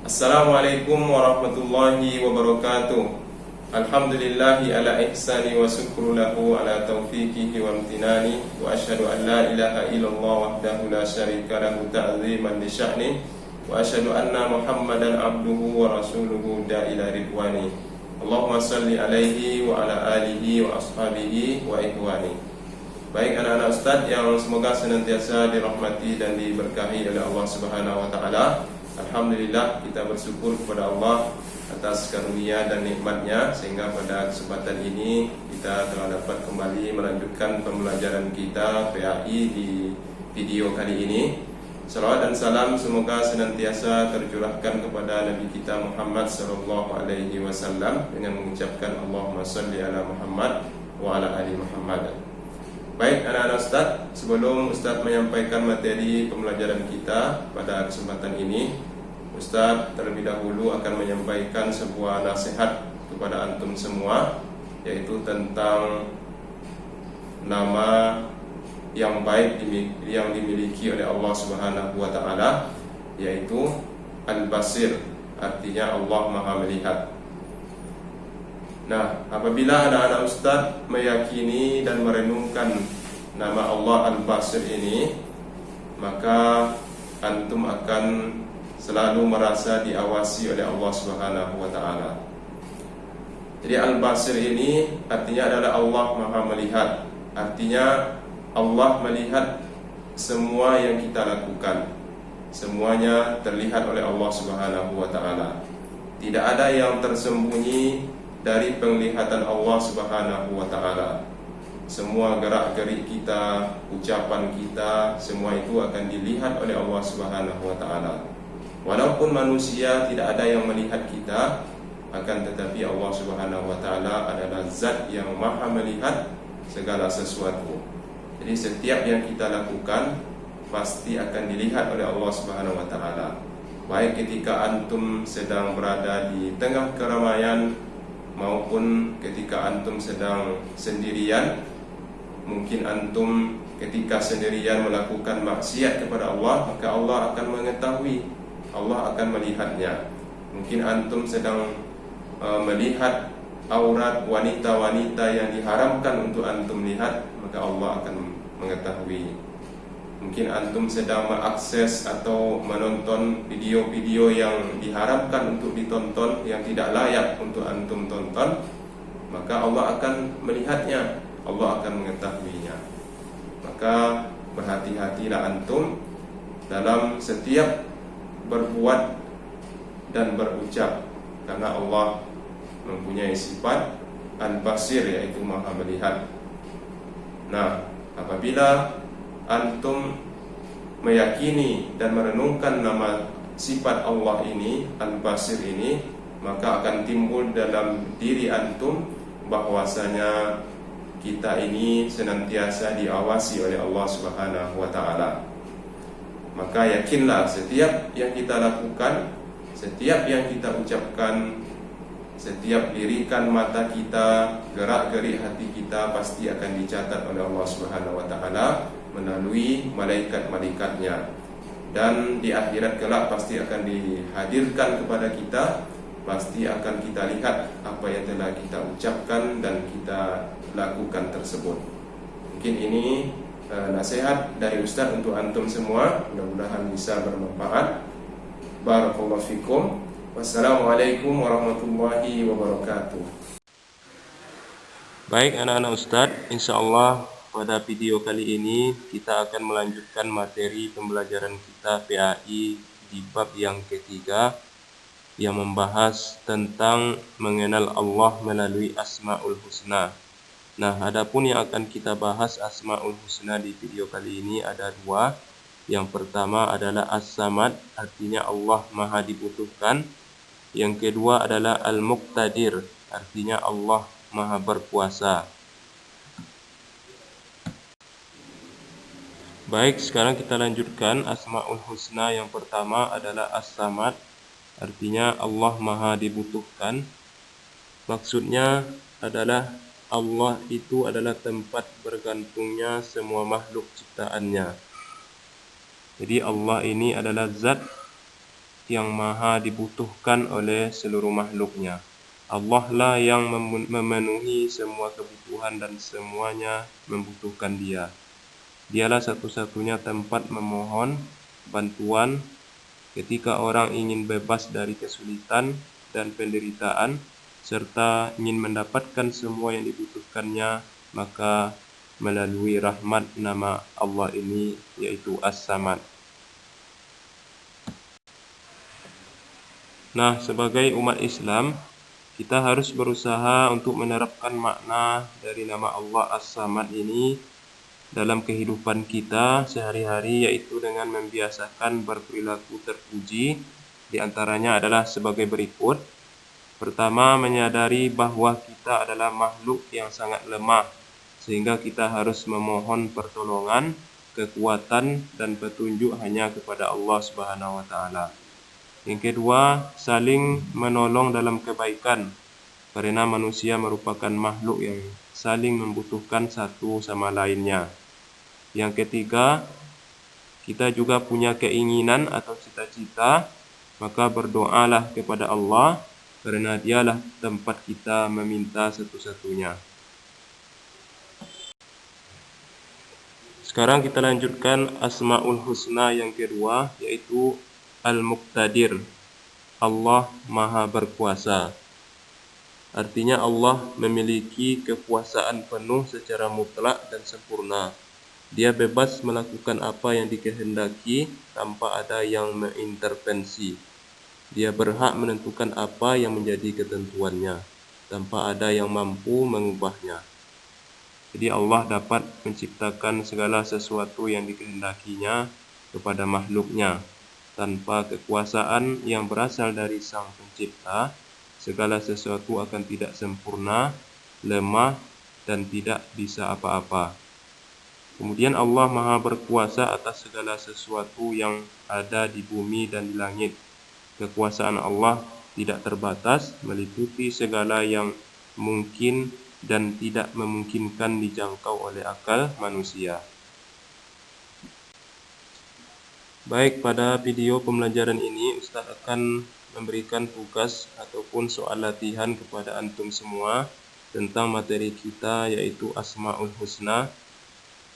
Assalamualaikum warahmatullahi wabarakatuh. Alhamdulillahi ala ihsani wa syukru lahu ala taufiqihi wa amtinani. Wa ashhadu an la ilaha illallah wahdahu la syarika lahu ta'ziman li sya'ni. Wa ashhadu anna Muhammadan abduhu wa rasuluhu da'ila ridwani. Allahumma salli alaihi wa ala alihi wa ashabihi wa ihwani. Baik anak-anak Ustadz yang semoga senantiasa dirahmati dan diberkahi oleh Allah Subhanahu wa taala. Alhamdulillah, kita bersyukur kepada Allah atas karunia dan nikmatnya, sehingga pada kesempatan ini kita telah dapat kembali melanjutkan pembelajaran kita PAI di video kali ini. Salawat dan salam semoga senantiasa tercurahkan kepada Nabi kita Muhammad sallallahu alaihi wasallam dengan mengucapkan Allahumma shalli ala Muhammad wa ala ali Muhammad. Baik anak-anak Ustadz, sebelum Ustadz menyampaikan materi pembelajaran kita pada kesempatan ini, Ustadz terlebih dahulu akan menyampaikan sebuah nasihat kepada antum semua, yaitu tentang nama yang baik yang dimiliki oleh Allah Subhanahu wa taala, yaitu Al-Basir, artinya Allah Maha Melihat. Nah, apabila anak-anak Ustadz meyakini dan merenungkan nama Allah Al-Basir ini, maka antum akan selalu merasa diawasi oleh Allah Subhanahu wa taala. Jadi Al-Basir ini artinya adalah Allah Maha Melihat. Artinya Allah melihat semua yang kita lakukan. Semuanya terlihat oleh Allah Subhanahu wa taala. Tidak ada yang tersembunyi dari penglihatan Allah Subhanahu wa taala. Semua gerak-gerik kita, ucapan kita, semua itu akan dilihat oleh Allah Subhanahu wa taala. Walaupun manusia tidak ada yang melihat kita, akan tetapi Allah Subhanahu wa taala adalah zat yang Maha melihat segala sesuatu. Jadi setiap yang kita lakukan pasti akan dilihat oleh Allah Subhanahu wa taala. Baik ketika antum sedang berada di tengah keramaian maupun ketika antum sedang sendirian. Mungkin antum ketika sendirian melakukan maksiat kepada Allah, maka Allah akan mengetahui, Allah akan melihatnya. Mungkin antum sedang melihat aurat wanita-wanita yang diharamkan untuk antum lihat, maka Allah akan mengetahui. Mungkin antum sedang mengakses atau menonton video-video yang diharamkan untuk ditonton, yang tidak layak untuk antum tonton, maka Allah akan melihatnya, Allah akan mengetahuinya. Maka berhati-hatilah antum dalam setiap berbuat dan berucap, karena Allah mempunyai sifat Al-Basir, yaitu Maha Melihat. Nah, apabila antum meyakini dan merenungkan nama sifat Allah ini, Al-Basir ini, maka akan timbul dalam diri antum bahwasanya kita ini senantiasa diawasi oleh Allah Subhanahu wa taala. Maka yakinlah setiap yang kita lakukan, setiap yang kita ucapkan, setiap lirikan mata kita, gerak-gerik hati kita pasti akan dicatat oleh Allah Subhanahu wa taala melalui malaikat-malaikatnya. Dan di akhirat kelak pasti akan dihadirkan kepada kita, pasti akan kita lihat apa yang telah kita ucapkan dan kita lakukan tersebut. Mungkin ini nasihat dari Ustaz untuk antum semua, mudah-mudahan bisa bermanfaat. Barakallahu fikum. Wassalamualaikum warahmatullahi wabarakatuh. Baik anak-anak Ustadz, insyaallah pada video kali ini kita akan melanjutkan materi pembelajaran kita PAI di bab yang ketiga, yang membahas tentang mengenal Allah melalui Asmaul Husna. Nah, adapun yang akan kita bahas Asmaul Husna di video kali ini ada dua. Yang pertama adalah As-Samad, artinya Allah Maha dibutuhkan. Yang kedua adalah Al-Muqtadir, artinya Allah Maha berkuasa. Baik, sekarang kita lanjutkan Asmaul Husna. Yang pertama adalah As-Samad, artinya Allah Maha dibutuhkan. Maksudnya adalah Allah itu adalah tempat bergantungnya semua makhluk ciptaannya. Jadi Allah ini adalah zat yang maha dibutuhkan oleh seluruh makhluknya. Allah lah yang memenuhi semua kebutuhan dan semuanya membutuhkan Dia. Dialah satu-satunya tempat memohon bantuan ketika orang ingin bebas dari kesulitan dan penderitaan serta ingin mendapatkan semua yang dibutuhkannya, maka melalui rahmat nama Allah ini, yaitu As-Samad. Nah, sebagai umat Islam, kita harus berusaha untuk menerapkan makna dari nama Allah As-Samad ini dalam kehidupan kita sehari-hari, yaitu dengan membiasakan berperilaku terpuji. Di antaranya adalah sebagai berikut. Pertama, menyadari bahwa kita adalah makhluk yang sangat lemah, sehingga kita harus memohon pertolongan, kekuatan, dan petunjuk hanya kepada Allah Subhanahu wa Ta'ala. Yang kedua, saling menolong dalam kebaikan, karena manusia merupakan makhluk yang saling membutuhkan satu sama lainnya. Yang ketiga, kita juga punya keinginan atau cita-cita, maka berdoalah kepada Allah, karena Dialah tempat kita meminta satu-satunya. Sekarang kita lanjutkan Asmaul Husna yang kedua, yaitu Al-Muqtadir, Allah Maha Berkuasa. Artinya Allah memiliki kekuasaan penuh secara mutlak dan sempurna. Dia bebas melakukan apa yang dikehendaki tanpa ada yang mengintervensi. Dia berhak menentukan apa yang menjadi ketentuannya tanpa ada yang mampu mengubahnya. Jadi Allah dapat menciptakan segala sesuatu yang dikehendakinya kepada makhluknya. Tanpa kekuasaan yang berasal dari Sang Pencipta, segala sesuatu akan tidak sempurna, lemah, dan tidak bisa apa-apa. Kemudian Allah Maha Berkuasa atas segala sesuatu yang ada di bumi dan di langit. Kekuasaan Allah tidak terbatas, meliputi segala yang mungkin dan tidak memungkinkan dijangkau oleh akal manusia. Baik, pada video pembelajaran ini Ustaz akan memberikan tugas ataupun soal latihan kepada antum semua tentang materi kita, yaitu Asmaul Husna.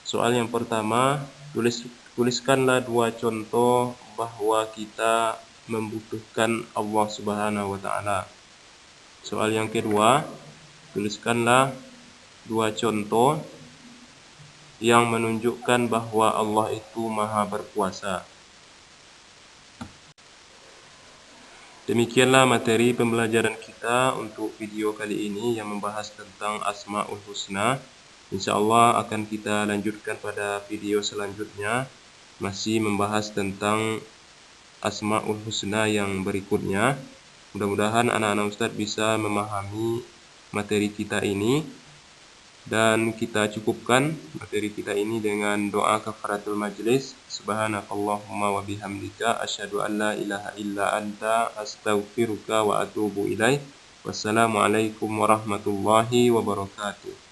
Soal yang pertama, tuliskanlah 2 contoh bahwa kita membutuhkan Allah Subhanahu wa Ta'ala. Soal yang kedua, tuliskanlah 2 contoh yang menunjukkan bahwa Allah itu Maha Berkuasa. Demikianlah materi pembelajaran kita untuk video kali ini yang membahas tentang Asmaul Husna. InsyaAllah akan kita lanjutkan pada video selanjutnya, masih membahas tentang Asmaul Husna yang berikutnya. Mudah-mudahan anak-anak Ustaz bisa memahami materi kita ini, dan kita cukupkan materi kita ini dengan doa kafaratul majlis. Subhanakallahumma wa bihamdika asyhadu an la ilaha illa anta astaghfiruka wa atubu ilaik. Wassalamualaikum warahmatullahi wabarakatuh.